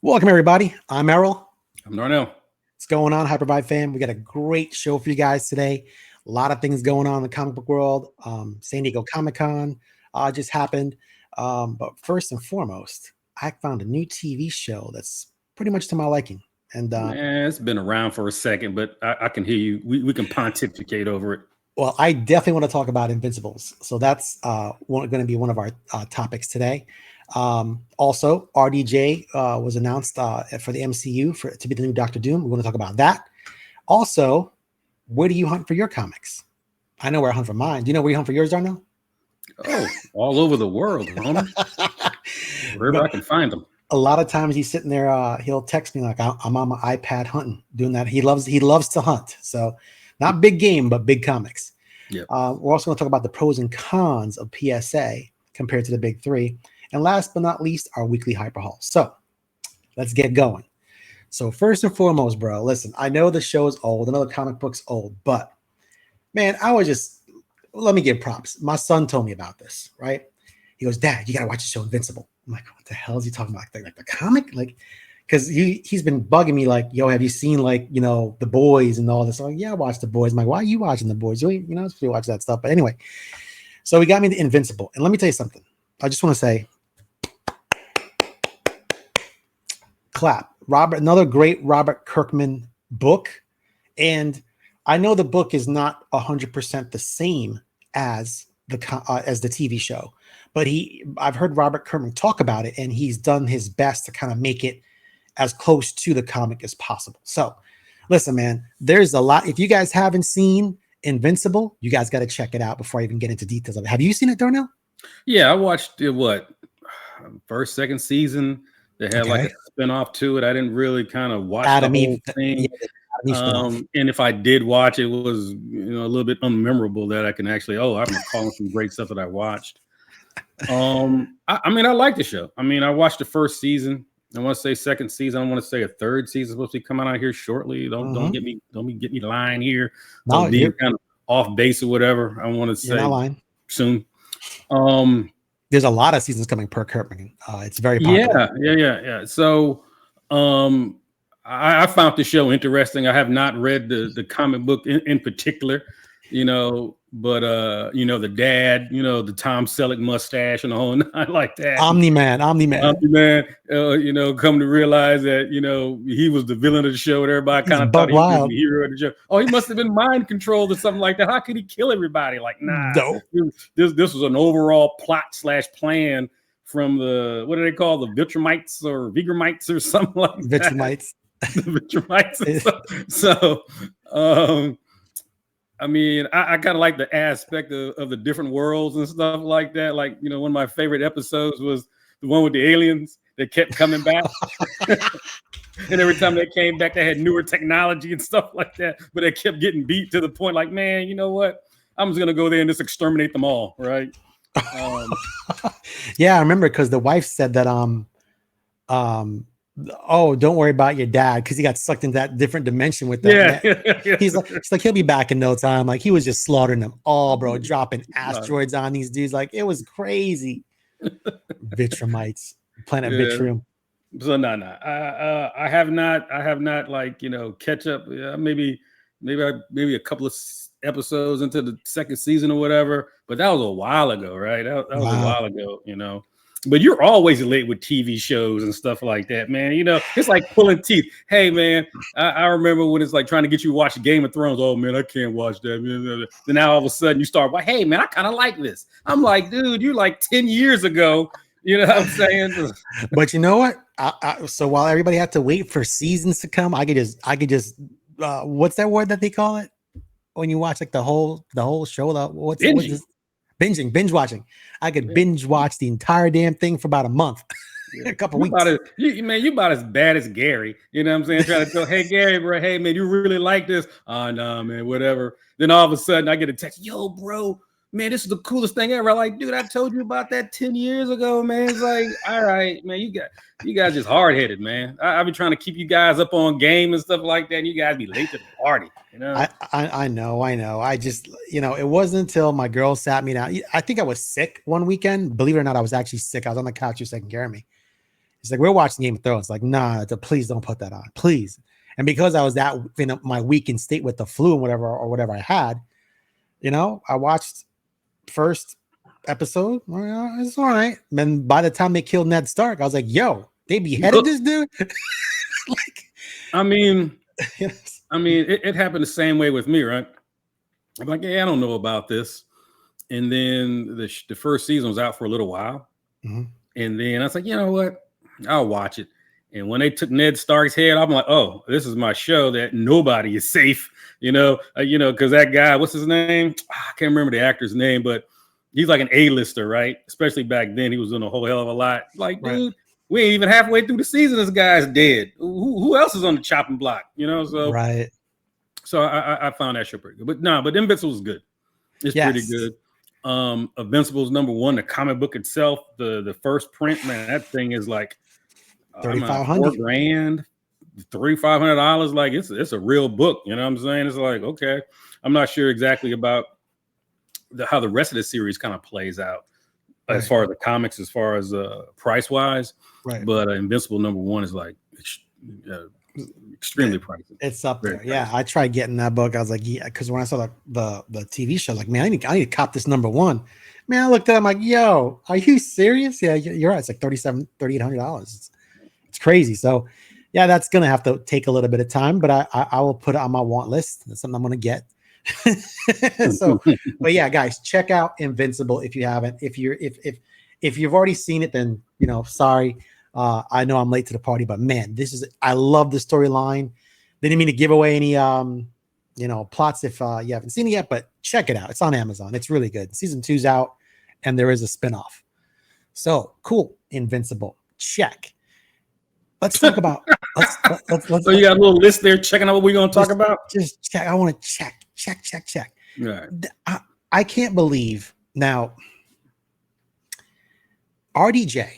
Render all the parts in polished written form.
Welcome, everybody. I'm Errol. I'm Darnell. What's going on, Hypervibe fam? We got a great show for you guys today. A lot of things going on in the comic book world. San Diego Comic-Con just happened. But first and foremost, I found a new TV show that's pretty much to my liking. And it's been around for a second, but I can hear you. We can pontificate over it. Well, I definitely want to talk about Invincibles. So that's going to be one of our topics today. Also, RDJ was announced for the MCU to be the new Doctor Doom. We're going to talk about that. Also, where do you hunt for your comics? I know where I hunt for mine. Do you know where you hunt for yours, Darnell? Oh, all over the world, Roman. Wherever I can find them. A lot of times he's sitting there. He'll text me like, "I'm on my iPad hunting, doing that." He loves to hunt. So, not big game, but big comics. Yep. We're also going to talk about the pros and cons of PSA compared to the big three. And last but not least, our weekly hyper haul. So let's get going. So first and foremost, bro, listen, I know the show is old. I know the comic book's old, but man, let me give props. My son told me about this, right? He goes, "Dad, you got to watch the show Invincible." I'm like, what the hell is he talking about? Like the comic? Like, because he's been bugging me like, "Yo, have you seen The Boys and all this?" I'm like, "Yeah, I watched The Boys." I'm like, "Why are you watching The Boys? You know, supposed to watch that stuff." But anyway, so he got me the Invincible. And let me tell you something. I just want to say, clap. Another great Robert Kirkman book. And I know the book is not 100% the same as the TV show, but I've heard Robert Kirkman talk about it, and he's done his best to kind of make it as close to the comic as possible. So listen, man, there's a lot. If you guys haven't seen Invincible, you guys got to check it out before I even get into details of it. Have you seen it, Darnell? Yeah, I watched first, second season. They had like a spinoff to it. I didn't really kind of watch the whole thing. And if I did watch, it was a little bit unmemorable that I can actually, I'm recalling some great stuff that I watched. I like the show. I watched the first season. I want to say second season. I want to say a third season supposed to be coming out here shortly. Don't get me lying here. No, being kind of off base or whatever. I want to say soon. There's a lot of seasons coming per Kirkman. It's very popular. Yeah. So, I found the show interesting. I have not read the comic book in particular, but the dad, the Tom Selleck mustache and the whole I like that. Omni-Man. Come to realize that, he was the villain of the show and everybody kind of thought he was the hero of the show. Oh, he must have been mind controlled or something like that. How could he kill everybody? Like, nah, no. This was an overall plot/plan from what do they call the Vitramites or Vigramites or something like that? Vitramites. The Vitramites. So, I kind of like the aspect of the different worlds and stuff like that. Like, one of my favorite episodes was the one with the aliens that kept coming back. And every time they came back, they had newer technology and stuff like that. But they kept getting beat to the point like, man, you know what? I'm just going to go there and just exterminate them all, right? Yeah, I remember because the wife said that, oh, don't worry about your dad because he got sucked into that different dimension with that. Yeah. He's like, he'll be back in no time. Like, he was just slaughtering them all, bro, dropping asteroids on these dudes. Like, it was crazy. Vitramites, planet Vitrium. So no. I have not catch up. Maybe a couple of episodes into the second season or whatever. But that was a while ago, right? That was a while ago, But you're always late with TV shows and stuff like that, man. It's like pulling teeth. Hey, man, I remember when it's like trying to get you to watch Game of Thrones. Oh, man, I can't watch that. Then now all of a sudden you start, well, hey, man, I kind of like this. I'm like, dude, you're like 10 years ago. You know what I'm saying? But you know what? So while everybody had to wait for seasons to come, I could just what's that word that they call it when you watch like the whole show? What's this? Binge watching. I could binge watch the entire damn thing for about a month, a couple weeks. You about as bad as Gary. You know what I'm saying? Trying to tell, hey, Gary, bro, hey, man, you really like this? Oh, no, man, whatever. Then all of a sudden I get a text, yo, bro, man, this is the coolest thing ever. I'm like, dude, I told you about that 10 years ago, man. It's like, all right, man, you guys just hard-headed, man. I've been trying to keep you guys up on game and stuff like that, and you guys be late to the party. I know. I just, it wasn't until my girl sat me down. I think I was sick one weekend. Believe it or not, I was actually sick. I was on the couch. She was taking care of me. He's like, we're watching Game of Thrones. Like, nah, please don't put that on, please. And because I was that in my weakened state with the flu and whatever I had, I watched first episode. Well, it's all right. And then by the time they killed Ned Stark, I was like, yo, they beheaded this dude. I mean, it happened the same way with me, right? I'm like, yeah, I don't know about this. And then the first season was out for a little while. Mm-hmm. And then I was like, you know what? I'll watch it. And when they took Ned Stark's head, I'm like, oh, this is my show that nobody is safe, because that guy, what's his name? I can't remember the actor's name, but he's like an A-lister, right? Especially back then, he was doing a whole hell of a lot. Like, right. Dude, we ain't even halfway through the season. This guy's dead. Who else is on the chopping block? So right. So I found that show pretty good. But Invincible is good. It's pretty good. Invincible's #1. The comic book itself, the first print, man, that thing is like $3,500, $3,500. Like it's a real book. You know what I'm saying? It's like, okay, I'm not sure exactly about how the rest of the series kind of plays out as far as the comics, as far as price wise. Right. But Invincible #1 is like extremely pricey. It's up there. Yeah, I tried getting that book. I was like, yeah, because when I saw the TV show, like, man, I need to cop this #1. Man, I looked at it, I'm like, yo, are you serious? Yeah, you're right. It's like $3,800. It's crazy. So yeah, that's gonna have to take a little bit of time, but I will put it on my want list. That's something I'm gonna get. So, but yeah, guys, check out Invincible if you haven't. If you've already seen it, then sorry. I know I'm late to the party, but man, I love the storyline. Didn't mean to give away any plots if you haven't seen it yet, but check it out. It's on Amazon. It's really good. Season 2's out, and there is a spinoff. So cool. Invincible. Check. Let's talk about. let's so you got a little list there checking out what we're going to talk about? Just check. I want to check. Right. I can't believe now. RDJ,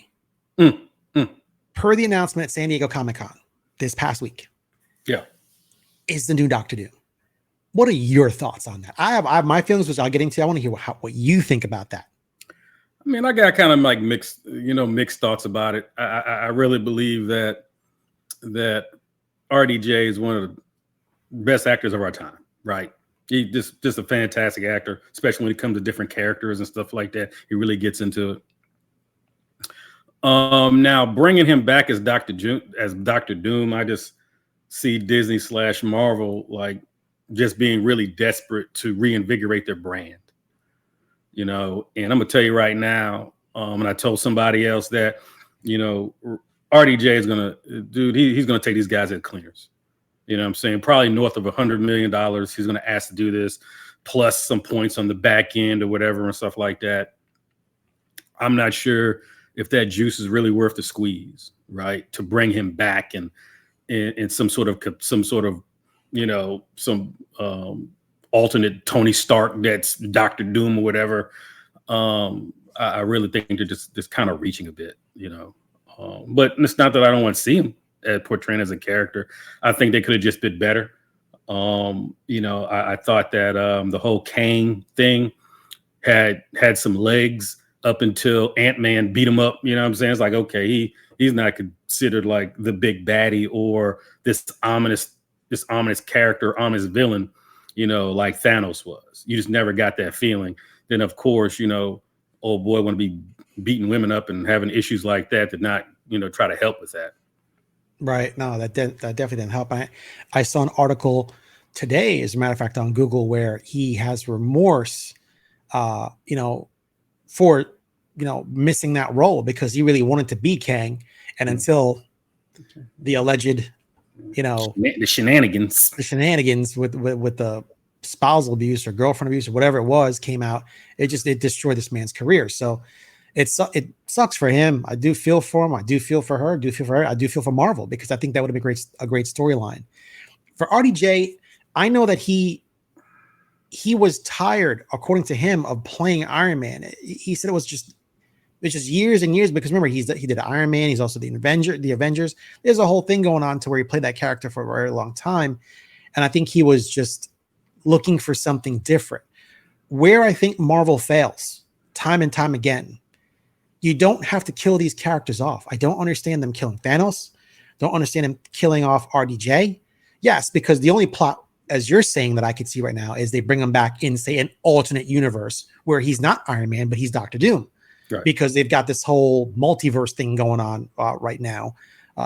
per the announcement at San Diego Comic-Con this past week, is the new Dr. Doom. What are your thoughts on that? I have my feelings, which I'll get into. I want to hear what you think about that. I mean, I got kind of like mixed thoughts about it. I really believe that RDJ is one of the best actors of our time, right? He's just a fantastic actor, especially when it comes to different characters and stuff like that. He really gets into it. Now bringing him back as Dr. Doom, I just see Disney / Marvel like just being really desperate to reinvigorate their brand. And I'm gonna tell you right now, and I told somebody else that, RDJ is he's gonna take these guys at cleaners. You know what I'm saying? Probably north of $100 million. He's gonna ask to do this, plus some points on the back end or whatever and stuff like that. I'm not sure if that juice is really worth the squeeze, right? To bring him back and some sort of some alternate Tony Stark that's Dr. Doom or whatever. I really think they're just kind of reaching a bit, but it's not that I don't want to see him portraying as a character. I think they could have just been better. I thought that the whole Kang thing had some legs up until Ant-Man beat him up. You know what I'm saying? It's like, okay, he's not considered like the big baddie or this ominous character, ominous villain, like Thanos was. You just never got that feeling. Then of course, old boy want to be beating women up and having issues like that, to not, try to help with that. Right. No, that definitely didn't help. I saw an article today, as a matter of fact, on Google, where he has remorse, for missing that role, because he really wanted to be Kang, and until the alleged the shenanigans with the spousal abuse or girlfriend abuse or whatever it was came out, it destroyed this man's career. So it sucks for him. I do feel for him. I do feel for her. I do feel for her. I do feel for Marvel, because I think that would have been a great storyline for RDJ. I know that he was tired, according to him, of playing Iron Man. He said it was just years and years, because remember, he did Iron Man. He's also the Avengers. There's a whole thing going on to where he played that character for a very long time. And I think he was just looking for something different. Where I think Marvel fails time and time again you don't have to kill these characters off. I don't understand them killing Thanos. Don't understand him killing off RDJ. Yes, because the only plot, as you're saying, that I could see right now is they bring him back in, say, an alternate universe where he's not Iron Man, but he's Dr. Doom. Right. Because they've got this whole multiverse thing going on right now,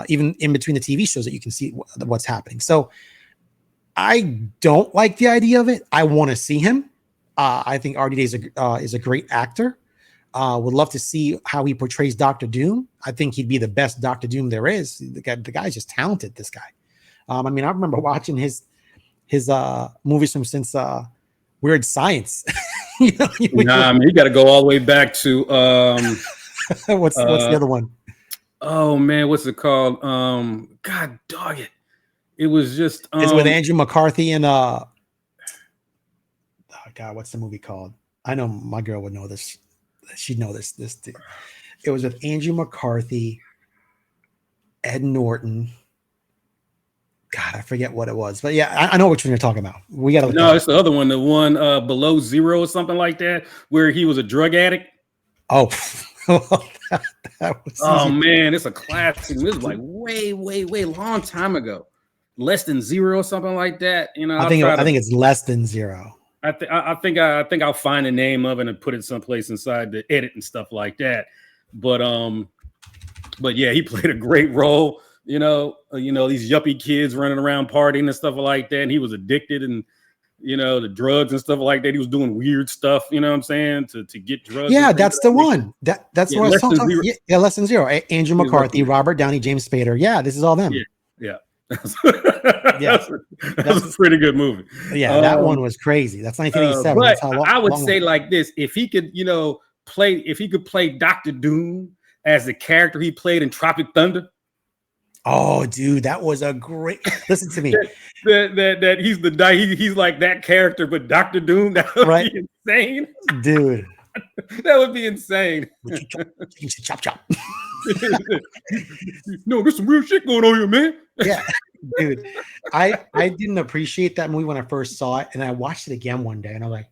even in between the TV shows that you can see what's happening. So I don't like the idea of it. I want to see him. I think RDJ is a great actor. Would love to see how he portrays Dr. Doom. I think he'd be the best Dr. Doom there is. The guy's just talented, this guy. I mean, I remember watching his movies from since Weird Science. You got to go all the way back to what's the other one? Oh man, what's it called? God dog it. It was just it's with Andrew McCarthy and oh God, what's the movie called? I know my girl would know this. She'd know this. It was with Andrew McCarthy, Ed Norton. God, I forget what it was, but yeah, I know which one you're talking about. We got to. No, it's the other one, the one Below Zero or something like that, where he was a drug addict. Oh, that was. Oh man, it's a classic. This was like way long time ago. Less Than Zero or something like that. You know, I think it's Less Than Zero. I think I'll find the name of it and put it someplace inside the edit and stuff like that. But yeah, he played a great role. You know, these yuppie kids running around partying and stuff like that. And he was addicted and, the drugs and stuff like that. He was doing weird stuff, you know what I'm saying, to get drugs. Yeah, that's the one. That's what I was talking about. Yeah, Less Than Zero. Andrew McCarthy, Robert Downey, James Spader. Yeah, this is all them. Yeah. That's a pretty good movie. Yeah, that one was crazy. That's 1987. But that's how long, I would say like this: if he could, play Dr. Doom as the character he played in Tropic Thunder. Oh, dude, that was a great. Listen to me. that he's he's like that character, but Dr. Doom. That would be insane, dude. That would be insane. Chop. No, there's some real shit going on here, man. Yeah, dude. I didn't appreciate that movie when I first saw it, and I watched it again one day, and I'm like,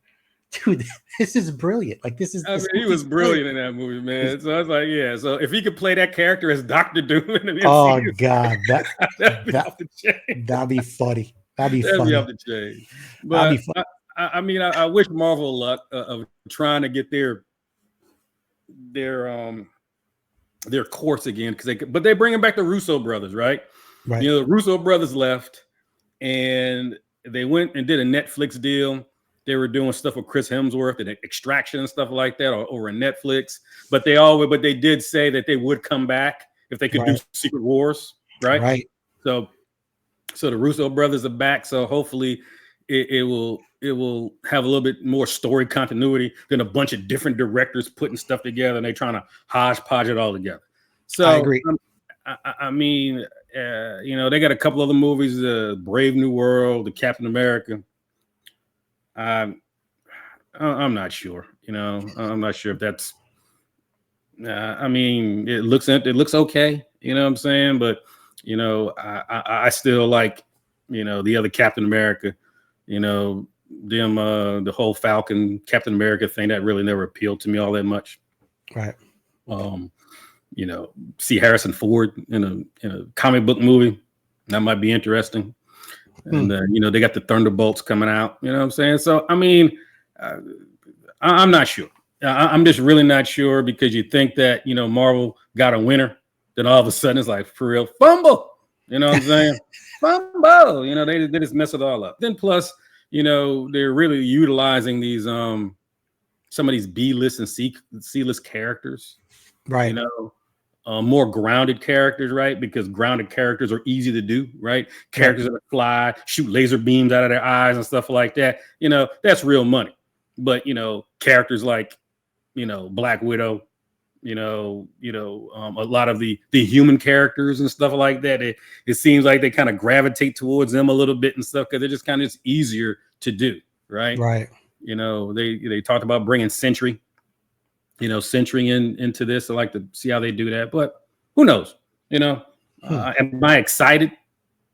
dude, this is brilliant. Like this is. He was brilliant in that movie, man. So I was like, yeah. So if he could play that character as Dr. Doom, oh God, that'd be off the chain. That'd be funny. That'd be off the chain. But I mean, I wish Marvel luck of trying to get their course again, but they're bringing back the Russo brothers, right? Right. The Russo brothers left, and they went and did a Netflix deal. They were doing stuff with Chris Hemsworth and Extraction and stuff like that over on Netflix. But they did say that they would come back if they could do Secret Wars, right? Right. So the Russo brothers are back. So hopefully it will have a little bit more story continuity than a bunch of different directors putting stuff together and they're trying to hodgepodge it all together. So I agree. I mean, they got a couple other movies, Brave New World, the Captain America. I'm not sure. I'm not sure if that's. I mean, it looks okay. You know what I'm saying? But I still like the other Captain America. Them the whole Falcon Captain America thing that really never appealed to me all that much. Right. See Harrison Ford in a comic book movie that might be interesting. And they got the Thunderbolts coming out. You know what I'm saying? So I mean, I'm not sure. I'm just really not sure, because you think that Marvel got a winner, then all of a sudden it's like, for real, fumble. You know what I'm saying? Fumble. They just mess it all up. Then plus, they're really utilizing these some of these B-list and C-list characters. Right. More grounded characters, right? Because grounded characters are easy to do, right? Characters that fly, shoot laser beams out of their eyes and stuff like that. That's real money. But characters like Black Widow, a lot of the human characters and stuff like that. It seems like they kind of gravitate towards them a little bit and stuff, because they're just kind of easier to do, right? Right. They talked about bringing Sentry. Centering into this. I like to see how they do that, but who knows? Am I excited?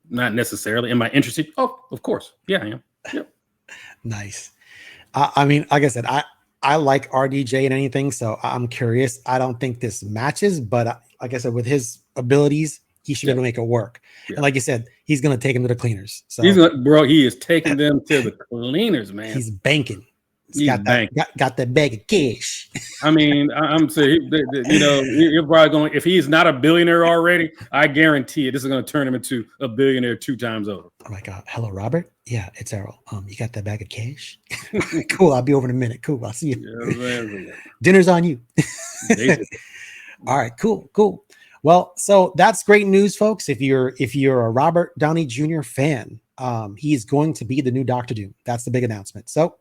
Not necessarily. Am I interested? Oh, of course. Yeah, I am. Yep. Nice. I mean, like I said, I like RDJ and anything, so I'm curious. I don't think this matches, but like I said, with his abilities, he should be able to make it work. Yeah. And like you said, he's going to take him to the cleaners. So he is taking them to the cleaners, man. He's banking. He's got that bag of cash. I mean, I'm saying, you're probably going. If he's not a billionaire already, I guarantee it. This is going to turn him into a billionaire 2 times over. Oh my God! Hello, Robert. Yeah, it's Errol. You got that bag of cash? Cool. I'll be over in a minute. Cool. I'll see you. Yeah, dinner's on you. All right. Cool. Well, so that's great news, folks. If you're a Robert Downey Jr. fan, he's going to be the new Dr. Doom. That's the big announcement. So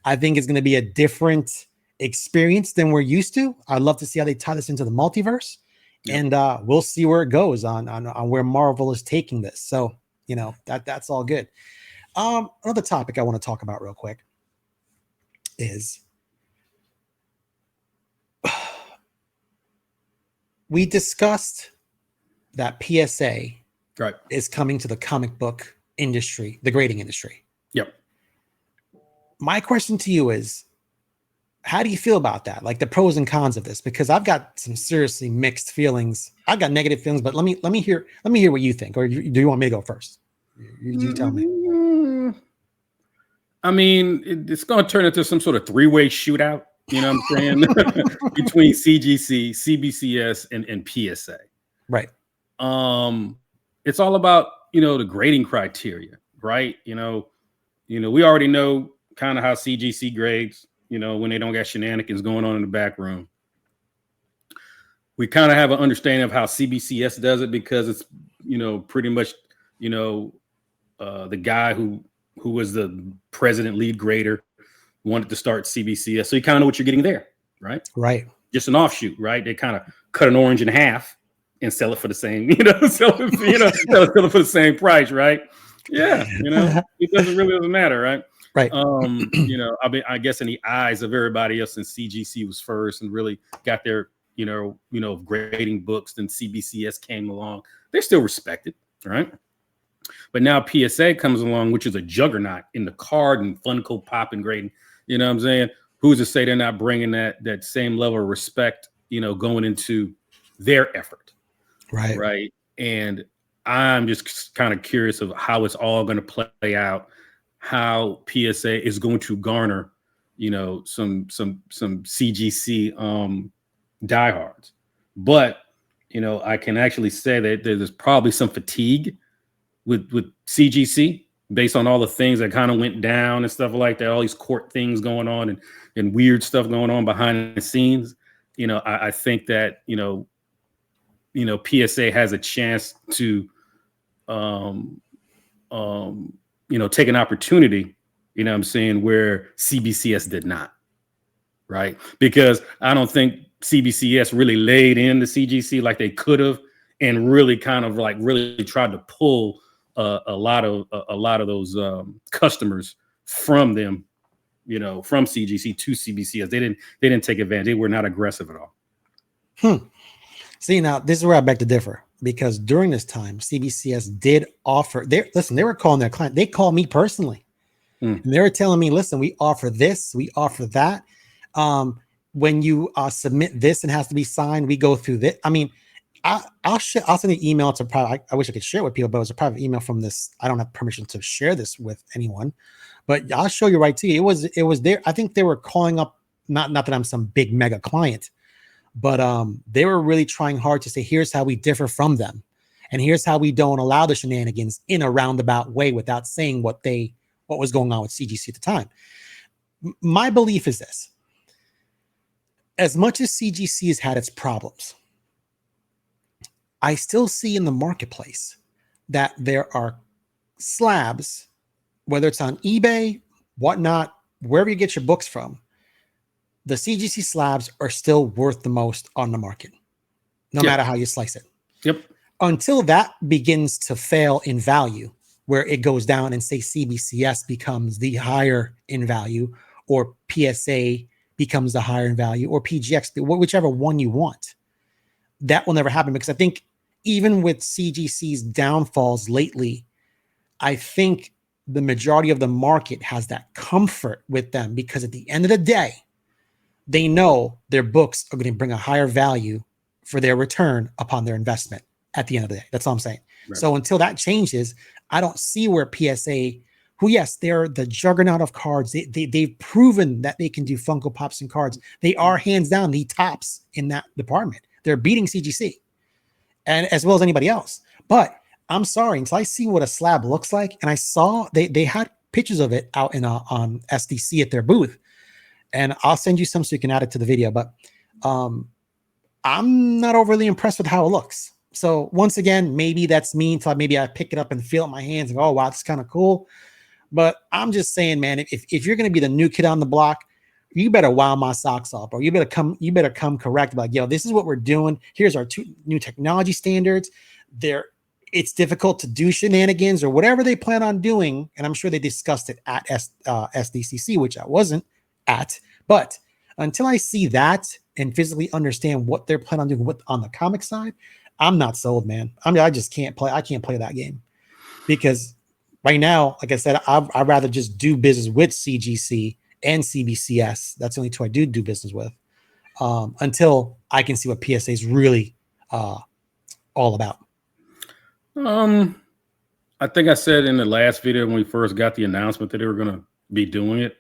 I think it's going to be a different experience than we're used to. I'd love to see how they tie this into the multiverse, and we'll see where it goes on where Marvel is taking this. So that's all good. Another topic I want to talk about real quick is we discussed that PSA is coming to the comic book industry, the grading industry. Yep. My question to you is, how do you feel about that? Like the pros and cons of this, because I've got some seriously mixed feelings. I've got negative feelings, but let me hear what you think. Or do you want me to go first? You tell me. I mean, it's going to turn into some sort of 3-way shootout. You know what I'm saying? Between CGC, CBCS, and PSA. Right. It's all about, the grading criteria, right? We already know kind of how CGC grades, when they don't got shenanigans going on in the back room. We kind of have an understanding of how CBCS does it because it's, pretty much, the guy who was the president lead grader wanted to start CBCS. So you kind of know what you're getting there, right? Right. Just an offshoot, right? They kind of cut an orange in half and sell it for the same, sell it for the same price, right? Yeah. It doesn't matter, right? Right. I guess in the eyes of everybody else, since CGC was first and really got their, grading books, then CBCS came along. They're still respected, right? But now PSA comes along, which is a juggernaut in the card and Funko Pop and grading. You know what I'm saying? Who's to say they're not bringing that same level of respect, going into their effort, right? And I'm just kind of curious of how it's all going to play out, how PSA is going to garner, some CGC diehards. But I can actually say that there's probably some fatigue with CGC based on all the things that kind of went down and stuff like that, all these court things going on and weird stuff going on behind the scenes. I think that, PSA has a chance to, take an opportunity, what I'm saying, where CBCS did not, right? Because I don't think CBCS really laid in the CGC like they could have and really kind of like really tried to pull a lot of those customers from them, from CGC to CBCS. They didn't take advantage. They were not aggressive at all. See, now this is where I beg to differ, because during this time, CBCS did offer. They were calling their client. They called me personally, and they were telling me, "Listen, we offer this, we offer that. When you submit this and has to be signed, we go through this." I mean, I'll send an email to private. I wish I could share it with people, but it was a private email from this. I don't have permission to share this with anyone, but I'll show you right to you. It was there. I think they were calling up, not that I'm some big mega client, but they were really trying hard to say, here's how we differ from them, and here's how we don't allow the shenanigans in a roundabout way without saying what was going on with CGC at the time. My belief is this: as much as CGC has had its problems, I still see in the marketplace that there are slabs, whether it's on eBay, whatnot, wherever you get your books from, the CGC slabs are still worth the most on the market, no matter how you slice it. Yep. Until that begins to fail in value, where it goes down and say CBCS becomes the higher in value, or PSA becomes the higher in value, or PGX, whichever one you want, that will never happen. Because I think even with CGC's downfalls lately, I think the majority of the market has that comfort with them, because at the end of the day, they know their books are going to bring a higher value for their return upon their investment at the end of the day. That's all I'm saying. Right. So until that changes, I don't see where PSA, who, yes, they're the juggernaut of cards. They've proven that they can do Funko Pops and cards. They are hands down the tops in that department. They're beating CGC and as well as anybody else. But I'm sorry, until I see what a slab looks like, and I saw they had pictures of it out in on SDC at their booth, and I'll send you some so you can add it to the video. But I'm not overly impressed with how it looks. So once again, maybe that's me until maybe I pick it up and feel it in my hands and go, oh wow, that's kind of cool. But I'm just saying, man, if you're going to be the new kid on the block, you better wow my socks off, or you better come correct. Like, yo, this is what we're doing. Here's our two new technology standards. It's difficult to do shenanigans or whatever they plan on doing. And I'm sure they discussed it at SDCC, which I wasn't at. But until I see that and physically understand what they're planning on doing on the comic side, I'm not sold, man. I mean, I just can't play. I can't play that game because right now, like I said, I'd rather just do business with CGC and CBCS. That's the only two I do business with until I can see what PSA is really all about. I think I said in the last video when we first got the announcement that they were going to be doing it,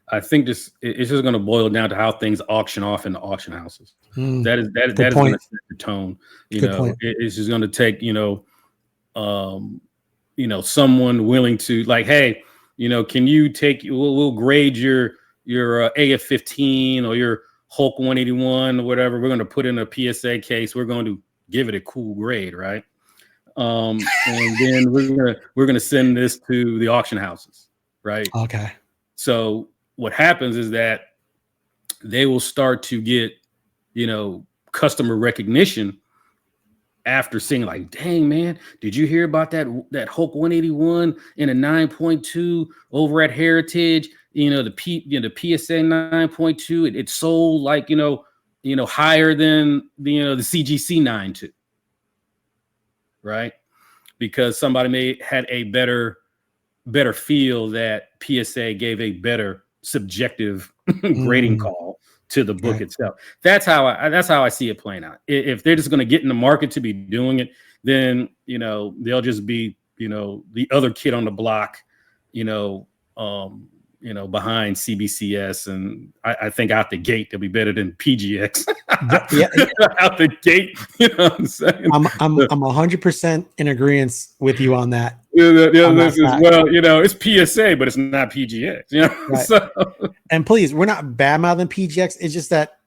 I think it's just going to boil down to how things auction off in the auction houses. That is going to set the tone. It's just going to take someone willing to like, hey, can you take? We'll grade your AF-15 or your Hulk 181 or whatever. We're going to put in a PSA case. We're going to give it a cool grade, right? And then we're gonna send this to the auction houses, right? Okay. So what happens is that they will start to get, customer recognition after seeing like, dang man, did you hear about that Hulk 181 in a 9.2 over at Heritage? The PSA 9.2, it sold like higher than the CGC 9.2. Right, because somebody had a better feel that PSA gave a better subjective grading call to the book itself. That's how I see it playing out. If they're just going to get in the market to be doing it, then they'll just be the other kid on the block, behind CBCS, and I think out the gate they'll be better than PGX. Out the gate, what I'm saying. I'm 100% in agreement with you on that. It's PSA, but it's not PGX. Right. So, and please, we're not bad mouthing PGX. It's just that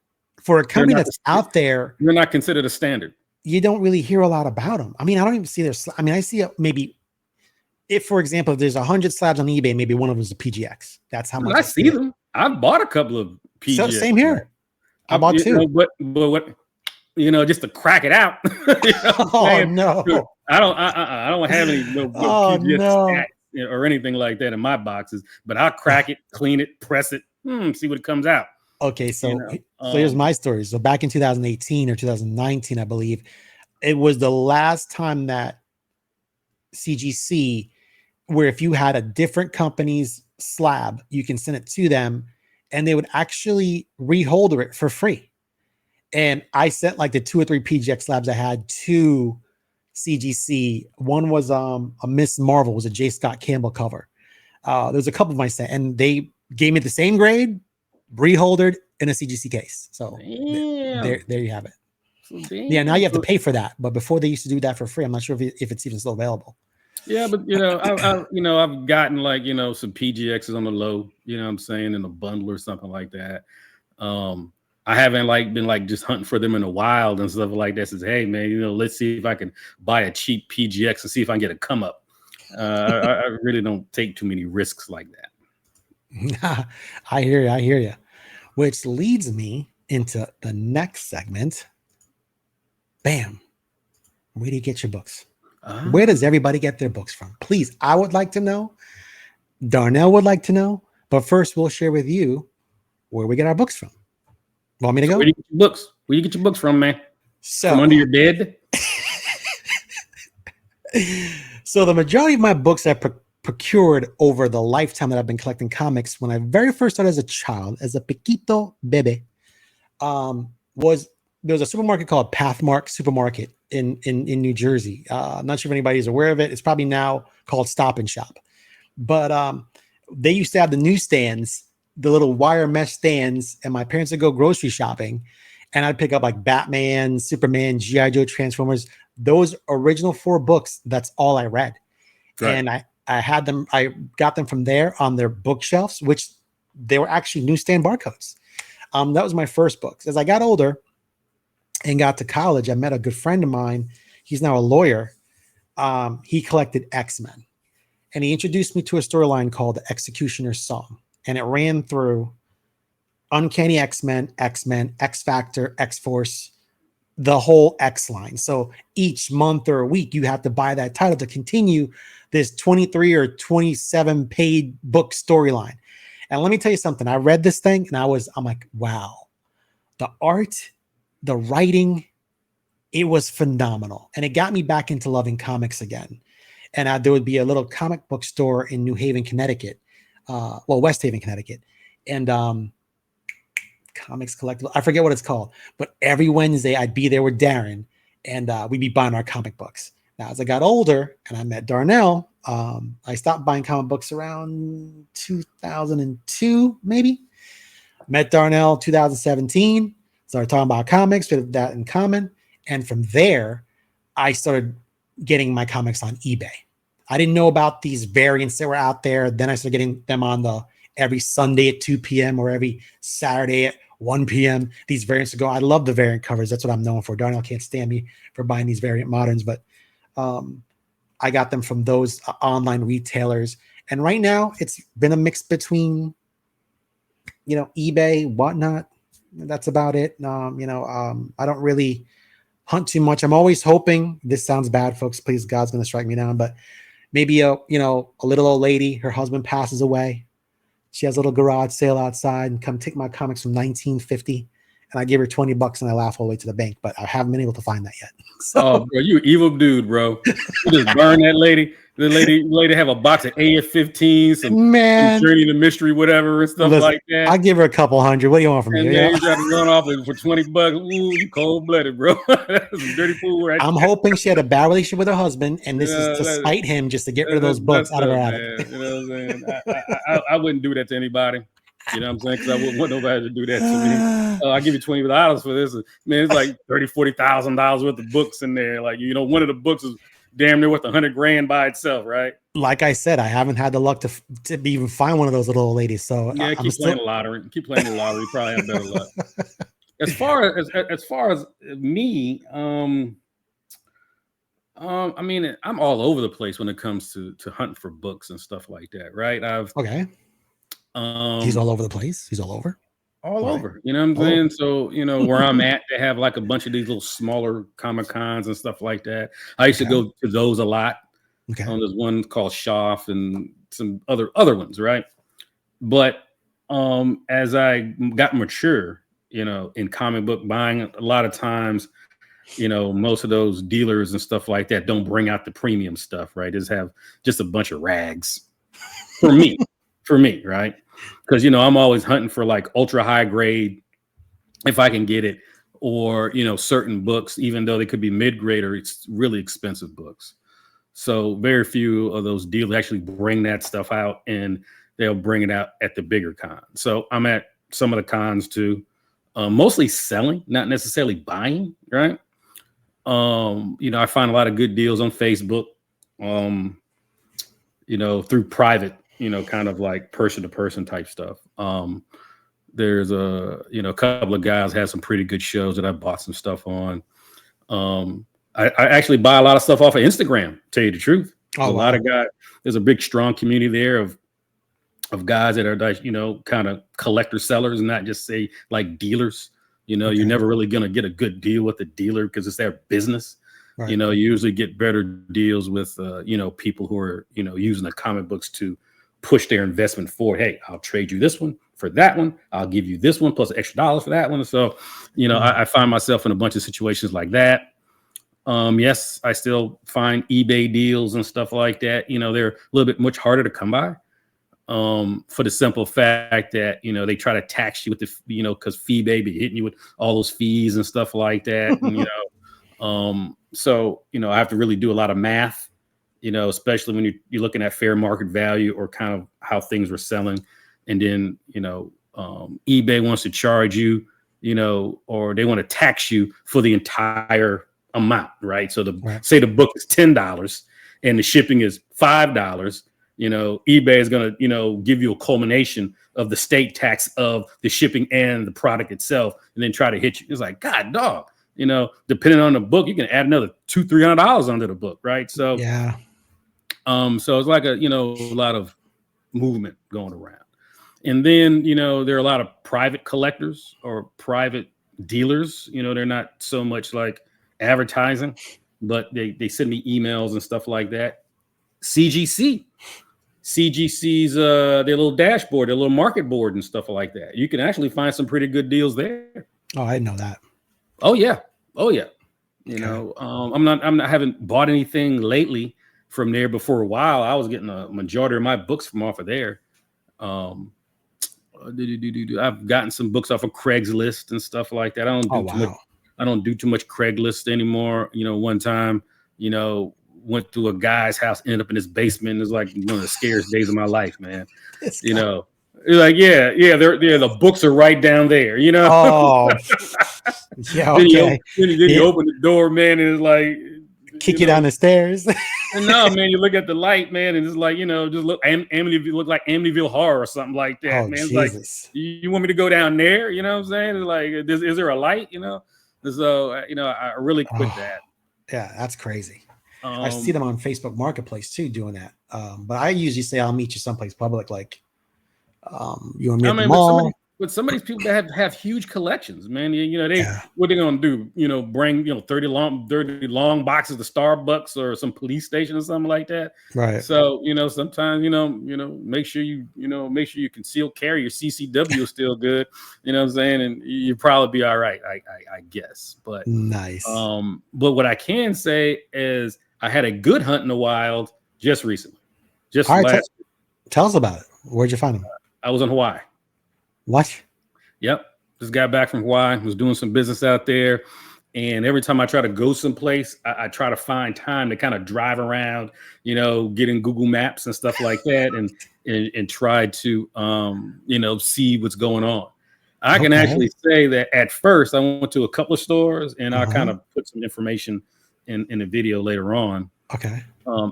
for a company that's out there, you're not considered a standard. You don't really hear a lot about them. I mean, I don't even see I see maybe. If, for example, if there's 100 slabs on eBay, maybe one of them is a PGX. That's how much I see them. I've bought a couple of PGX. So, same here. I bought two. But what, just to crack it out. No. I don't have any PGX stats or anything like that in my boxes. But I'll crack it, clean it, press it, see what comes out. Okay, so here's my story. So back in 2018 or 2019, I believe, it was the last time that CGC, where if you had a different company's slab, you can send it to them and they would actually reholder it for free. And I sent like the 2 or 3 PGX slabs I had to CGC. One was a Miss Marvel, was a J. Scott Campbell cover. There's a couple of my sent, and they gave me the same grade, reholdered in a CGC case. So there you have it. Yeah, now you have to pay for that, but before they used to do that for free. I'm not sure if it's even still available. Yeah, but I've gotten like some PGXs on the low, what I'm saying, in a bundle or something like that. I haven't been just hunting for them in the wild and stuff like that. Says, hey man, let's see if I can buy a cheap PGX and see if I can get a come up. I really don't take too many risks like that. I hear you. Which leads me into the next segment. Bam. Where do you get your books? Where does everybody get their books from? Please, I would like to know. Darnell would like to know. But first, we'll share with you where we get our books from. Want me to go? Where do you get your books? Where do you get your books from, man? From under your bed? So the majority of my books I procured over the lifetime that I've been collecting comics. When I very first started as a child, as a pequito bebe, was there was a supermarket called Pathmark Supermarket in New Jersey. I'm not sure if anybody's aware of it. It's probably now called Stop and Shop. But they used to have the newsstands, the little wire mesh stands, and my parents would go grocery shopping, and I'd pick up like Batman, Superman, G.I. Joe, Transformers. Those original 4 books, that's all I read. Right. And I had them, I got them from there on their bookshelves, which they were actually newsstand barcodes. That was my first books. As I got older and got to college, I met a good friend of mine. He's now a lawyer. He collected X-Men. And he introduced me to a storyline called The Executioner's Song. And it ran through Uncanny X-Men, X-Men, X-Factor, X-Force, the whole X line. So each month or a week, you have to buy that title to continue this 23 or 27 paid book storyline. And let me tell you something. I read this thing and I'm like, wow, the art, the writing, it was phenomenal. And it got me back into loving comics again. And there would be a little comic book store in New Haven, Connecticut. West Haven, Connecticut. And Comics Collectible. I forget what it's called. But every Wednesday, I'd be there with Darren, and we'd be buying our comic books. Now, as I got older and I met Darnell, I stopped buying comic books around 2002, maybe. Met Darnell 2017. Started talking about comics, with that in common. And from there, I started getting my comics on eBay. I didn't know about these variants that were out there. Then I started getting them on the every Sunday at 2 p.m. or every Saturday at 1 p.m. These variants to go. I love the variant covers. That's what I'm known for. Darnell can't stand me for buying these variant moderns, but I got them from those online retailers. And right now it's been a mix between, eBay, whatnot. That's about it. I don't really hunt too much. I'm always hoping, this sounds bad, folks, please, God's going to strike me down, but maybe a little old lady, her husband passes away. She has a little garage sale outside and come take my comics from 1950. And I give her $20 and I laugh all the way to the bank, but I haven't been able to find that yet. So, oh, bro, you evil dude, bro. You just burn that lady. The lady have a box of AF-15, some Journey to Mystery, whatever, and stuff like that. I give her a couple hundred. What do you want from me? And then you try to run off for $20. Ooh, you cold-blooded, bro. That's some dirty fool right I'm hoping she had a bad relationship with her husband, and this is to spite him, just to get rid of those books out of her attic. You know what I'm saying? I wouldn't do that to anybody. You know what I'm saying? Because I wouldn't want nobody to do that to me. I'll give you $20 for this. Man, it's like $30,000-$40,000 worth of books in there. Like, one of the books is damn near worth $100,000 by itself, right? Like I said, I haven't had the luck to even find one of those little old ladies. So yeah, keep playing the lottery. Keep playing the lottery. You probably have better luck. As far as me, I mean, I'm all over the place when it comes to hunting for books and stuff like that, right? He's all over the place. He's all over. All over, you know what I'm saying? So, where I'm at, they have like a bunch of these little smaller Comic Cons and stuff like that. I used to go to those a lot. Okay. There's one called Schaff and some other ones, right? But as I got mature, in comic book buying, a lot of times, most of those dealers and stuff like that don't bring out the premium stuff, right? Just have just a bunch of rags for me, right? Because, I'm always hunting for like ultra high grade, if I can get it, or, certain books, even though they could be mid-grade or it's really expensive books. So very few of those dealers actually bring that stuff out, and they'll bring it out at the bigger con. So I'm at some of the cons too, mostly selling, not necessarily buying, right? I find a lot of good deals on Facebook, through private, kind of like person to person type stuff. There's a couple of guys had some pretty good shows that I bought some stuff on. I actually buy a lot of stuff off of Instagram, to tell you the truth. A lot of guys, there's a big, strong community there of guys that are, kind of collector sellers and not just say like dealers. You're never really going to get a good deal with a dealer because it's their business. Right. You usually get better deals with, people who are, using the comic books to push their investment forward. Hey, I'll trade you this one for that one. I'll give you this one plus extra dollars for that one. So, I find myself in a bunch of situations like that. Yes, I still find eBay deals and stuff like that. They're a little bit much harder to come by. for the simple fact that, you know, they try to tax you with the, you know, because fee baby hitting you with all those fees and stuff like that. And, you know, so, you know, I have to really do a lot of math, you know, especially when you're looking at fair market value or kind of how things were selling. And then, you know, eBay wants to charge you, you know, or they want to tax you for the entire amount, right? So say the book is $10 and the shipping is $5, you know, eBay is going to, you know, give you a culmination of the state tax of the shipping and the product itself, and then try to hit you. It's like, God, dog, you know, depending on the book, you can add another $200-$300 under the book, right? So, yeah. So it's like a, you know, a lot of movement going around. And then, you know, there are a lot of private collectors or private dealers. You know, they're not so much like advertising, but they send me emails and stuff like that. CGC's their little dashboard, their little market board and stuff like that. You can actually find some pretty good deals there. Oh, I didn't know that. Oh yeah. You know, I haven't bought anything lately from there, but for a while I was getting a majority of my books from off of there. I've gotten some books off of Craigslist and stuff like that. I don't do too much Craigslist anymore. You know, one time, you know, went to a guy's house, ended up in his basement. It was like one of the scariest days of my life, man. You know, like, the books are right down there, you know? Oh, yeah, okay. Then you open the door, man, and it's like, kick you down the stairs. And no, man, you look at the light, man, and it's like, you know, just look like Amityville Horror or something like that, man. It's Jesus. like, you want me to go down there? You know what I'm saying? It's like, is there a light? You know? So, you know, I really quit that. Yeah, that's crazy. I see them on Facebook Marketplace too, doing that. But I usually say I'll meet you someplace public, like you want to meet at the mall. But some of these people that have huge collections, man, you know, what they're gonna do, you know, bring, you know, 30 long boxes to Starbucks or some police station or something like that. Right. So, you know, sometimes, you know, make sure you conceal carry. Your CCW is still good, you know what I'm saying? And you probably be all right, I guess. But nice. But what I can say is I had a good hunt in the wild just recently. Just last. Tell us about it. Where'd you find them? I was in Hawaii. What? Yep. Just got back from Hawaii, was doing some business out there. And every time I try to go someplace, I try to find time to kind of drive around, you know, get in Google Maps and stuff like that and try to, you know, see what's going on. I can actually say that at first I went to a couple of stores and I'll kind of put some information in a video later on. Okay.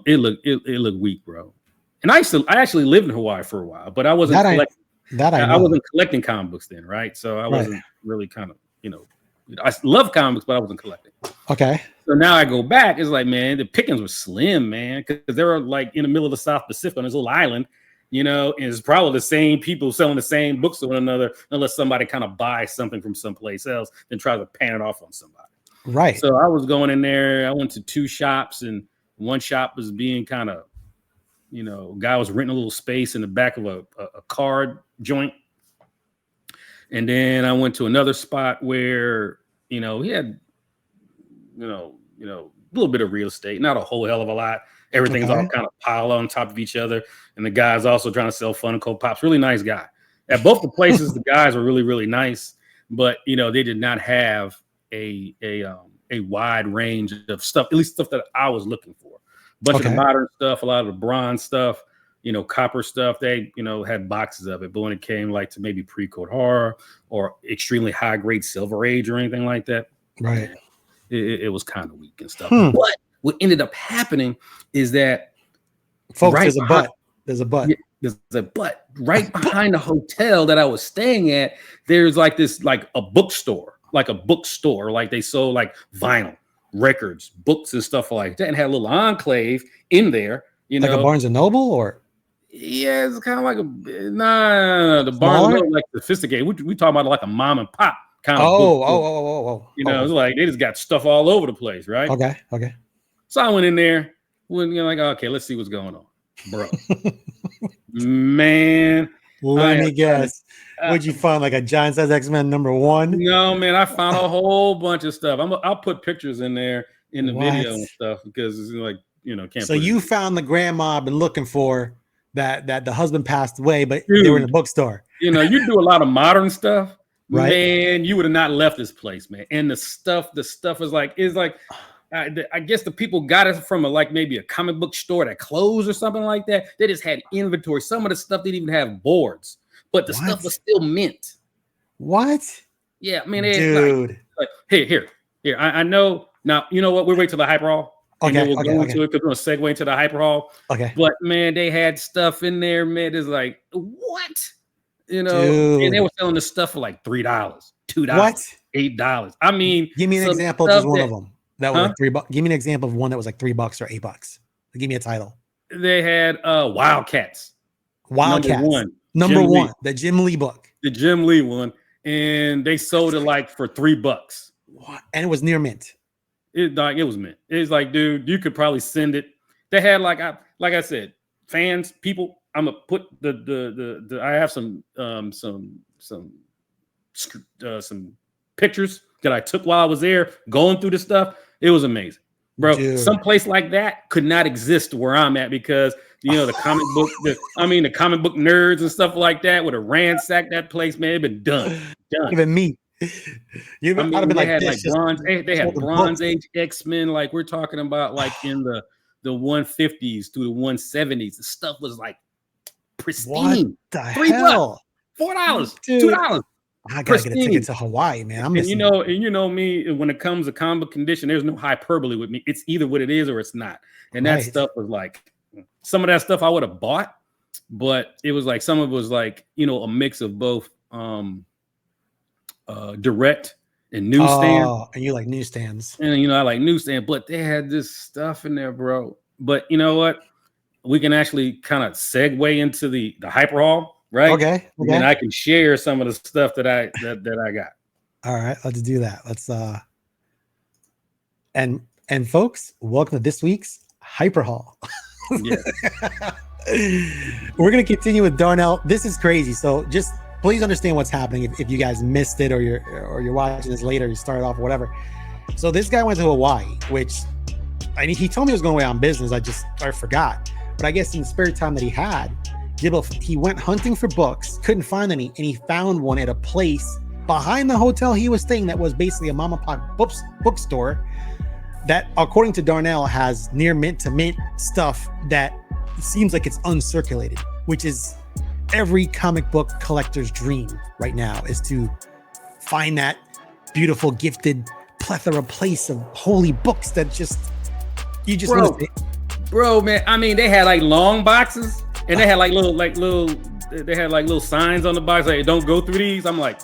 It looked weak, bro. And I actually lived in Hawaii for a while, but I wasn't collecting. I wasn't collecting comic books then, right? So I wasn't really kind of, you know, I love comics, but I wasn't collecting. Okay. So now I go back, it's like, man, the pickings were slim, man, because they were like in the middle of the South Pacific on this little island, you know, and it's probably the same people selling the same books to one another, unless somebody kind of buys something from someplace else and tries to pan it off on somebody. Right. So I was going in there. I went to 2 shops, and one shop was being kind of, you know, a guy was renting a little space in the back of a card joint. And then I went to another spot where, you know, he had, you know, a little bit of real estate, not a whole hell of a lot. Everything's all kind of piled on top of each other. And the guy's also trying to sell Funko Pops. Really nice guy. At both the places, the guys were really, really nice, but, you know, they did not have a wide range of stuff, at least stuff that I was looking for. A bunch of the modern stuff, a lot of the bronze stuff, you know, copper stuff, they, you know, had boxes of it. But when it came like to maybe pre-code horror or extremely high grade Silver Age or anything like that, right, it was kind of weak and stuff. But what ended up happening is that, folks, there's a but. There's a but right behind the hotel that I was staying at. There's like this, like a bookstore, like they sold like vinyl, records, books and stuff like that, and had a little enclave in there, you know, like a Barnes and Noble, or it's kind of like the Barnes and Noble, like sophisticated. We talking about like a mom and pop kind of book. You know, it's like they just got stuff all over the place, right? Okay. So I went in there, like, okay, let's see what's going on, bro. Man, let me guess. What'd you find? Like a giant size X-Men #1? No, man, I found a whole bunch of stuff. I'll put pictures in there in the video and stuff because it's like, you know, can't. So you found the grandma I've been looking for, that the husband passed away, but Dude, they were in the bookstore. You do a lot of modern stuff, right? Man, you would have not left this place, man. And the stuff is like I guess the people got it from maybe a comic book store that closed or something like that. They just had inventory. Some of the stuff didn't even have boards, but the stuff was still mint. What? Yeah, I mean, dude. Here. I know now. You know what? We'll wait till the hyper hall. Okay, and then we'll go into it because we're gonna segue into the hyper hall. Okay. But man, they had stuff in there, man. It's like, what? And they were selling the stuff for like $3, $2, what? $8. I mean, give me an example of just one of them that was like $3. Give me an example of one that was like $3 or $8. Give me a title. They had Wildcats. Number one, the Jim Lee book. The Jim Lee one. And they sold it like for $3. What? And it was near mint. It was mint. It's like, dude, you could probably send it. They had like I said, fans, people. I'm gonna put the I have some pictures that I took while I was there going through the stuff. It was amazing, bro. Dude. Some place like that could not exist where I'm at because the comic book, the comic book nerds and stuff like that would have ransacked that place, man. It'd been done. Even me. They had Bronze Age X-Men, like we're talking about, like in the 150s through the 170s. The stuff was like pristine. What the hell? $4, Dude, $2. I gotta get a ticket to Hawaii, man. I'm missing. And you know me, when it comes to comic book condition, there's no hyperbole with me. It's either what it is or it's not. And that stuff was like, some of that stuff I would have bought, but it was like some of it was like, a mix of both direct and newsstand. Oh, and you like newsstands. And I like newsstand, but they had this stuff in there, bro. But you know what? We can actually kind of segue into the hyper hall, right? Okay. And I can share some of the stuff that I got. All right, let's do that. Let's and folks, welcome to this week's hyper hall. Yeah. We're gonna continue with Darnell. This is crazy. So just please understand what's happening if you guys missed it or you're watching this later, you started off or whatever. So this guy went to Hawaii, which he told me he was going away on business. I forgot. But I guess in the spare time that he had, he went hunting for books, couldn't find any, and he found one at a place behind the hotel he was staying that was basically a mom and pop bookstore that, according to Darnell, has near mint to mint stuff that seems like it's uncirculated, which is every comic book collector's dream right now, is to find that beautiful, gifted plethora place of holy books that bro, man. I mean, they had like long boxes and they had like little signs on the box like, don't go through these. I'm like,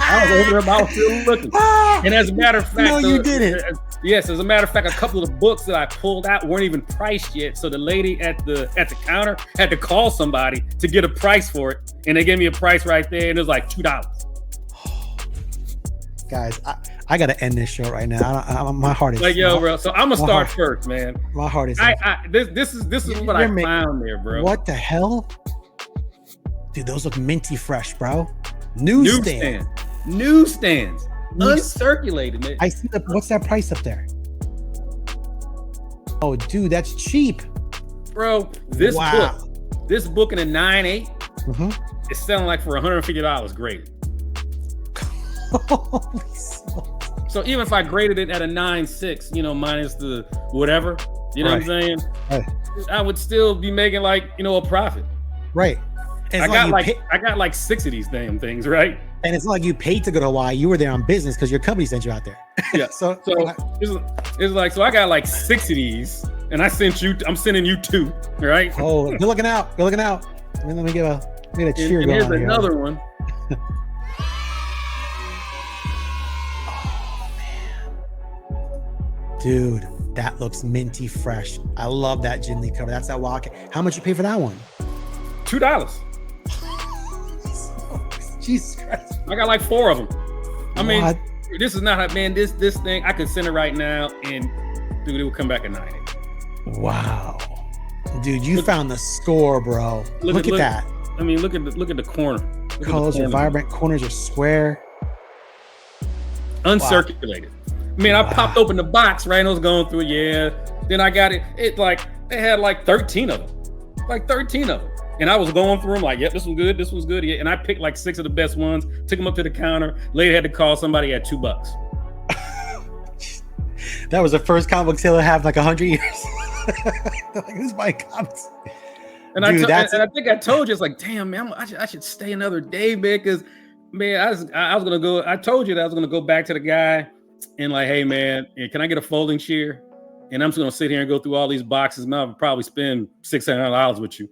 I was over there about still looking. And as a matter of fact, no, you didn't. Yes, as a matter of fact, a couple of the books that I pulled out weren't even priced yet. So the lady at the counter had to call somebody to get a price for it, and they gave me a price right there, and it was like $2. Guys, I gotta end this show right now. My heart is like, yo, bro. So I'm gonna start first, man. My heart is. This is what I found there, bro. What the hell, dude? Those look minty fresh, bro. Newsstands, uncirculated, man. I see what's that price up there? Oh, dude, that's cheap, bro. This book in a 9.8 is selling like for $150 graded. So even if I graded it at a 9.6, minus the whatever, what I'm saying, I would still be making like a profit. Right. I got like 6 of these damn things, right? And it's not like you paid to go to Hawaii. You were there on business because your company sent you out there. Yeah. so it's like, so I got like 6 of these, and I'm sending you 2, right? Oh, you're looking out. Let me get a cheer going. Here's another one. Oh man, dude, that looks minty fresh. I love that Jim Lee cover. That's that Wildcat. How much you pay for that one? $2. Jesus Christ. I got like 4 of them. I mean, this is not, man, this thing, I can send it right now and dude, it will come back at 9.8. Wow. Dude, you found the score, bro. Look at that. I mean, look at the corner. Colors are vibrant, corners are square. Uncirculated. Wow. I mean, I popped open the box, right? And I was going through it, yeah. Then I got it. It had like 13 of them. like 13 of them. And I was going through them like, yep, this one's good, this one's good. Yeah. And I picked like 6 of the best ones, took them up to the counter. Later had to call somebody at $2. That was the first comic book sale to have like 100 years. Like, who's buying comics? And dude, I think I told you, it's like, damn, man, I should stay another day, man, because, man, I was going to go, I told you that I was going to go back to the guy and like, hey, man, can I get a folding chair? And I'm just going to sit here and go through all these boxes, and I'll probably spend $600 with you,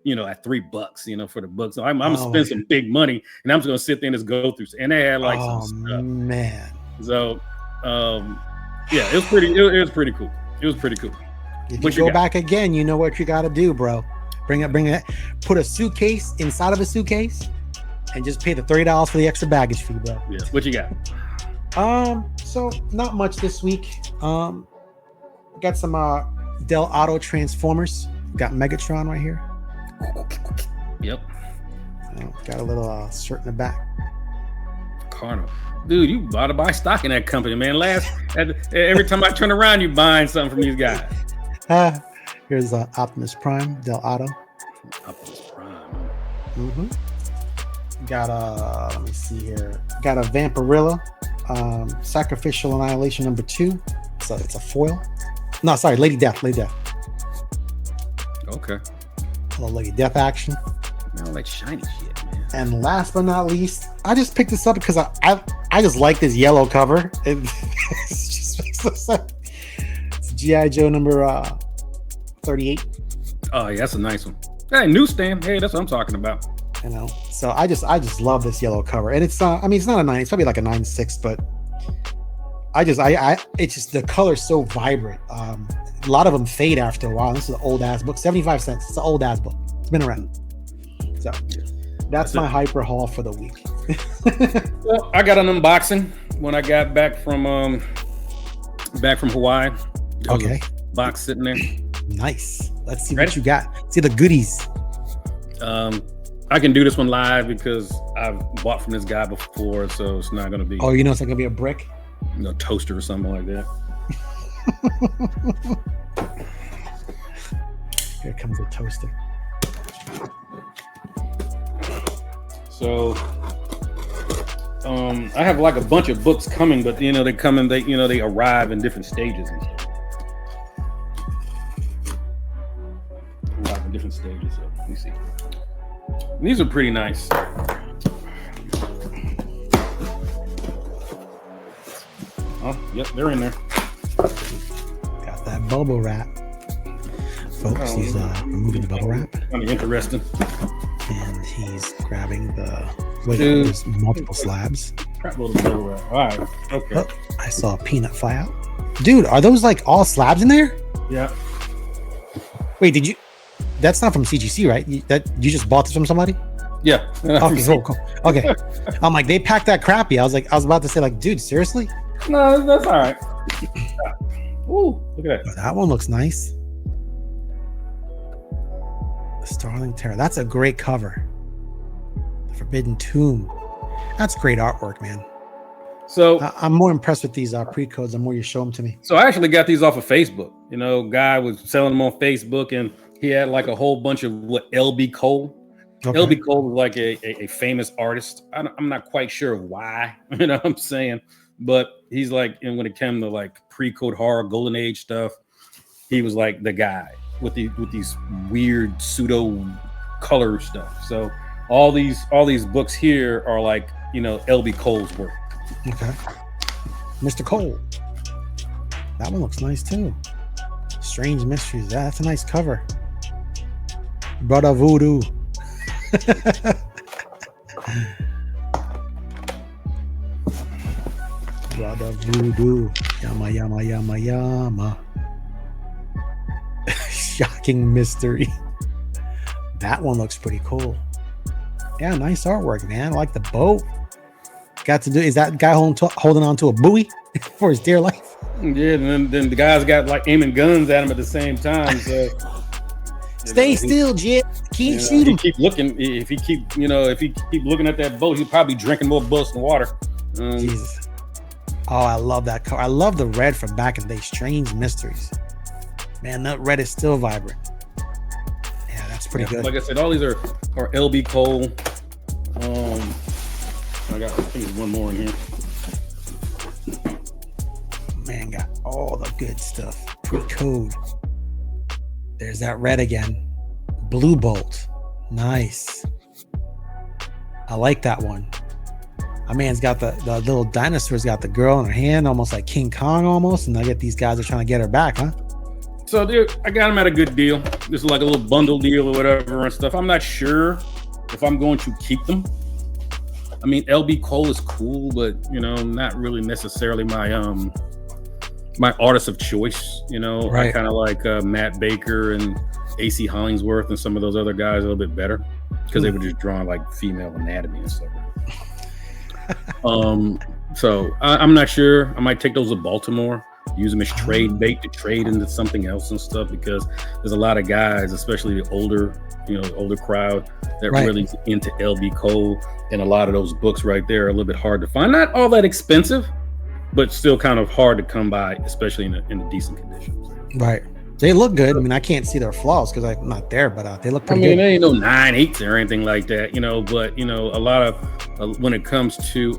you know, at $3, you know, for the book. So I'm going to spend some big money, and I'm just going to sit there and just go through. And they had like some stuff. Man. So, yeah, it was pretty cool. It was pretty cool. If you go back again, you know what you got to do, bro. Bring it. Put a suitcase inside of a suitcase, and just pay the $30 for the extra baggage fee, bro. Yeah. What you got? So not much this week. Got some Del Auto Transformers. Got Megatron right here. Yep. Got a little shirt in the back. Carnal. Dude, you ought to buy stock in that company, man. Every time I turn around, you buying something from these guys. Here's Optimus Prime, Del Auto. Optimus Prime. Mm-hmm. Got let me see here. Got a Vampirilla, Sacrificial Annihilation number 2. So it's a foil. No, sorry, Lady Death. Okay. A little Lady Death action. I don't like shiny shit, man. And last but not least, I just picked this up because I just like this yellow cover. It just makes no sense. It's G.I. Joe number 38. Oh yeah, that's a nice one. Hey, newsstand. Hey, that's what I'm talking about. You know, so I just love this yellow cover, and it's I mean, it's not a 9, it's probably like a 9.6, but it's just the color's so vibrant. A lot of them fade after a while. This is an old ass book, 75 cents. It's an old ass book. It's been around. So that's my hyper haul for the week. Well, I got an unboxing when I got back from Hawaii. Okay. Box sitting there. Nice. Let's see what you got. See the goodies. I can do this one live because I've bought from this guy before, so it's not going to be. Oh, you know, it's not going to be a brick? No, toaster or something like that. Here comes the toaster. So, I have like a bunch of books coming, but you know, they arrive in different stages and stuff. Arrive in different stages. So let me see. These are pretty nice. Oh, yep, they're in there. Got that bubble wrap. Folks, he's removing the bubble wrap. Kind of interesting. And he's grabbing there's multiple slabs. Crap load of bubble wrap. All right, okay. Oh, I saw a peanut fly out. Dude, are those like all slabs in there? Yeah. Wait, that's not from CGC, right? You just bought this from somebody? Yeah. Okay, cool. Okay. I'm like, they packed that crappy. I was about to say, like, dude, seriously? No, that's all right. Ooh, look at that. Oh, that one looks nice. The Starling Terror. That's a great cover. The Forbidden Tomb. That's great artwork, man. So I'm more impressed with these pre-codes the more you show them to me. So I actually got these off of Facebook. You know, guy was selling them on Facebook, and he had like a whole bunch of LB Cole. Okay. LB Cole was like a famous artist. I'm not quite sure of why, you know what I'm saying? But he's like, and when it came to like pre-code horror, golden age stuff, he was like the guy with these weird pseudo color stuff. So all these books here are like, you know, LB Cole's work. Okay. Mr. Cole. That one looks nice too. Strange Mysteries. That's a nice cover. Brother Voodoo. Brother Voodoo. Yama, yama, yama, yama. Shocking Mystery. That one looks pretty cool. Yeah, nice artwork, man. I like the boat. Is that guy holding on to a buoy for his dear life? Yeah, and then the guys got like aiming guns at him at the same time. So stay still, Jit. Keep shooting. Keep looking. If he keep looking at that boat, he's probably drinking more bullets than water. Jesus. Oh, I love that color. I love the red from back in the day. Strange Mysteries. Man, that red is still vibrant. Yeah, That's pretty good. Like I said, all these are LB Cole. I think there's one more in here. Man, got all the good stuff. Pre-code. There's that red again. Blue Bolt. Nice. I like that one. My man's got the little dinosaur's got the girl in her hand, almost like King Kong almost. And I get these guys are trying to get her back, huh? So I got them at a good deal. This is like a little bundle deal or whatever and stuff. I'm not sure if I'm going to keep them. I mean, LB Cole is cool, but not really necessarily my artist of choice. Right. I kind of like Matt Baker and AC Hollingsworth and some of those other guys a little bit better because they were just drawing like female anatomy and stuff. So I'm not sure. I might take those to Baltimore, use them as trade bait to trade into something else and stuff, because there's a lot of guys, especially the older crowd that really into LB Cole, and a lot of those books right there are a little bit hard to find. Not all that expensive, but still kind of hard to come by, especially in the decent conditions. Right. They look good. I mean, I can't see their flaws because I'm not there, but they look pretty good. They ain't no 9/8 or anything like that, but a lot of when it comes to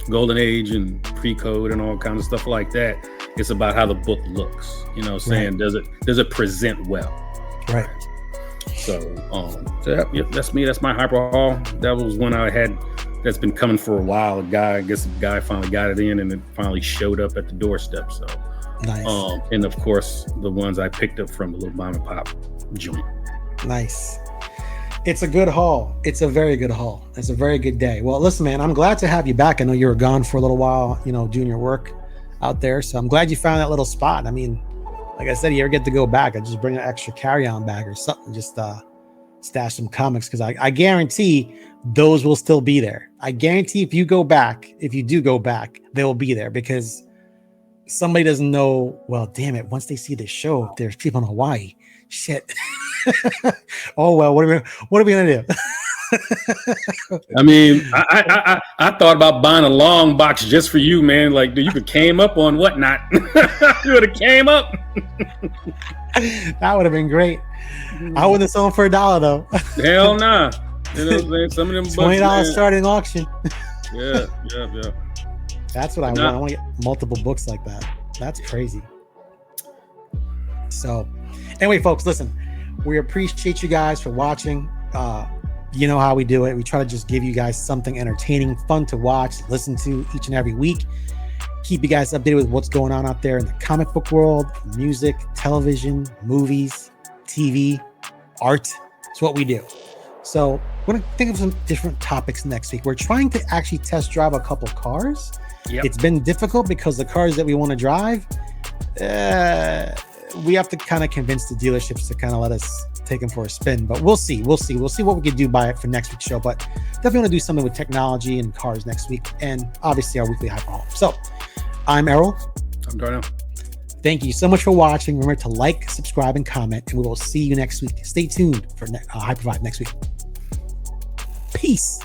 Golden Age and pre-code and all kinds of stuff like that, it's about how the book looks, saying does it present well? Right. So that's me. That's my hyper haul. That was one I had that's been coming for a while. I guess the guy finally got it in, and it finally showed up at the doorstep. So nice. And of course the ones I picked up from the little mom and pop joint. Nice. It's a good haul. It's a very good haul. It's a very good day. Well, listen, man, I'm glad to have you back. I know you were gone for a little while, doing your work out there. So I'm glad you found that little spot. I mean, like I said, you ever get to go back, I just bring an extra carry-on bag or something, just stash some comics, because I guarantee those will still be there. I guarantee if you do go back, they will be there, because somebody doesn't know, well, damn it, once they see this show, there's people in Hawaii. Shit. Oh, well, what are we going to do? I mean, I thought about buying a long box just for you, man. Like, you could came up on whatnot. You would have came up. That would have been great. I wouldn't have sold for $1 though. Hell nah. You know what I'm saying? Some of them $20 starting auction. Yeah. That's what I want. I want to get multiple books like that. That's crazy. So, anyway, folks, listen. We appreciate you guys for watching. You know how we do it. We try to just give you guys something entertaining, fun to watch, listen to each and every week. Keep you guys updated with what's going on out there in the comic book world, music, television, movies, TV, art. It's what we do. So we're going to think of some different topics next week. We're trying to actually test drive a couple cars. Yep. It's been difficult because the cars that we want to drive, we have to kind of convince the dealerships to kind of let us take them for a spin, but we'll see what we can do for next week's show. But definitely want to do something with technology and cars next week, and obviously our weekly hyper haul. So I'm Errol. I'm Darnell. Thank you so much for watching. Remember to like, subscribe, and comment, and we will see you next week. Stay tuned for Hyper Vibe next week. Peace.